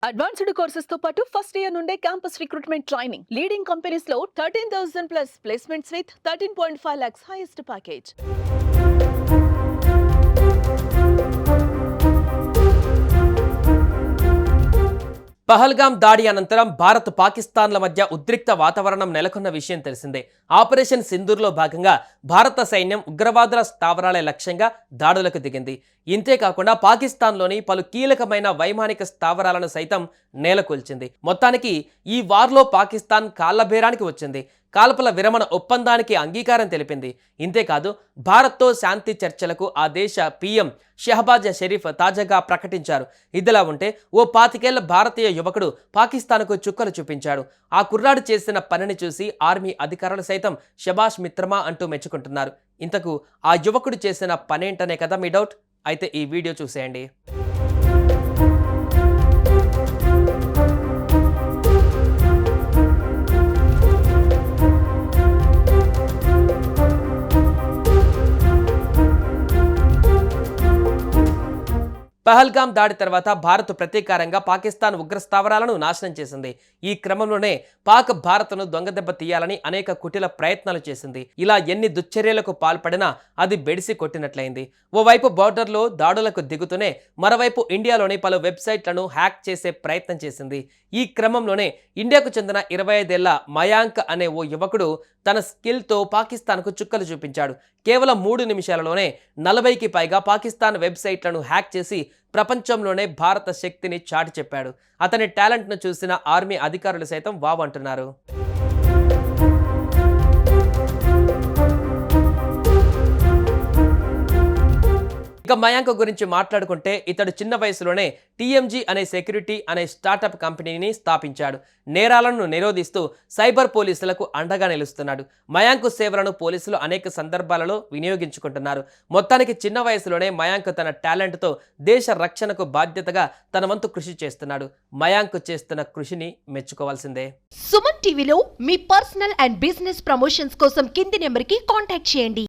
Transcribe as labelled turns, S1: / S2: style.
S1: Advanced courses తో పాటు first year నుండే campus recruitment training leading companies లో 13,000 plus placements with 13.5 lakhs highest package.
S2: Pahalgam దాడి అనంతరం భారత్ పాకిస్తాన్ల మధ్య ఉద్రిక్త వాతావరణం నెలకొన్న విషయం తెలిసిందే. ఆపరేషన్ సింధూర్లో భాగంగా భారత సైన్యం ఉగ్రవాదుల స్థావరాలే లక్ష్యంగా దాడులకు దిగింది. ఇంతేకాకుండా పాకిస్తాన్లోని పలు కీలకమైన వైమానిక స్థావరాలను సైతం నేలకొల్చింది. మొత్తానికి ఈ వార్లో పాకిస్తాన్ కాళ్లబేరానికి వచ్చింది. కాల్పుల విరమణ ఒప్పందానికి అంగీకారం తెలిపింది. ఇంతేకాదు భారత్తో శాంతి చర్చలకు ఆ దేశ పీఎం షహబాజ్ షరీఫ్ తాజాగా ప్రకటించారు. ఇదిలా ఉంటే ఓ 25 ఏళ్ల భారతీయ యువకుడు పాకిస్తాన్కు చుక్కలు చూపించాడు. ఆ కుర్రాడు చేసిన పనిని చూసి ఆర్మీ అధికారులు సైతం శబాష్ మిత్రమా అంటూ మెచ్చుకుంటున్నారు. ఇంతకు ఆ యువకుడు చేసిన పనేంటనే కదా మీ డౌట్? అయితే ఈ వీడియో చూసేయండి. పహల్గామ్ దాడి తర్వాత భారత్ ప్రతీకారంగా పాకిస్తాన్ ఉగ్ర స్థావరాలను నాశనం చేసింది. ఈ క్రమంలోనే పాక్ భారత్ను దొంగదెబ్బ తీయాలని అనేక కుటిల ప్రయత్నాలు చేసింది. ఇలా ఎన్ని దుశ్చర్యలకు పాల్పడినా అది బెడిసి కొట్టినట్లయింది. ఓవైపు బోర్డర్లో దాడులకు దిగుతూనే మరోవైపు ఇండియాలోని పలు వెబ్సైట్లను హ్యాక్ చేసే ప్రయత్నం చేసింది. ఈ క్రమంలోనే ఇండియాకు చెందిన 25 ఏళ్ల మయాంక్ అనే ఓ యువకుడు తన స్కిల్తో పాకిస్తాన్కు చుక్కలు చూపించాడు. కేవలం 3 నిమిషాలలోనే 40కి పైగా పాకిస్తాన్ వెబ్సైట్లను హ్యాక్ చేసి ప్రపంచంలోనే భారత శక్తిని చాటి చెప్పాడు. అతని టాలెంట్ను చూసిన ఆర్మీ అధికారులు సైతం వావ్ అంటున్నారు. ఇక మయాంక్ గురించి మాట్లాడుకుంటే ఇతడు చిన్న వయసులోనే టీఎంజీ అనే సెక్యూరిటీ అనే స్టార్టప్ కంపెనీని స్థాపించాడు. నేరాలను నిరోధిస్తూ సైబర్ పోలీసులకు అండగా నిలుస్తున్నాడు. మయాంక్ సేవలను పోలీసులు అనేక సందర్భాలలో వినియోగించుకుంటున్నారు. మొత్తానికి చిన్న వయసులోనే మయాంక్ తన టాలెంట్తో దేశ రక్షణకు బాధ్యతగా తన వంతు కృషి చేస్తున్నాడు. మయాంక్ చేస్తున్న కృషిని మెచ్చుకోవాల్సిందే.
S3: సుమన్ టీవీలో మీ పర్సనల్ అండ్ బిజినెస్ ప్రమోషన్స్ కోసం కింది నెంబర్కి కాంటాక్ట్ చేయండి.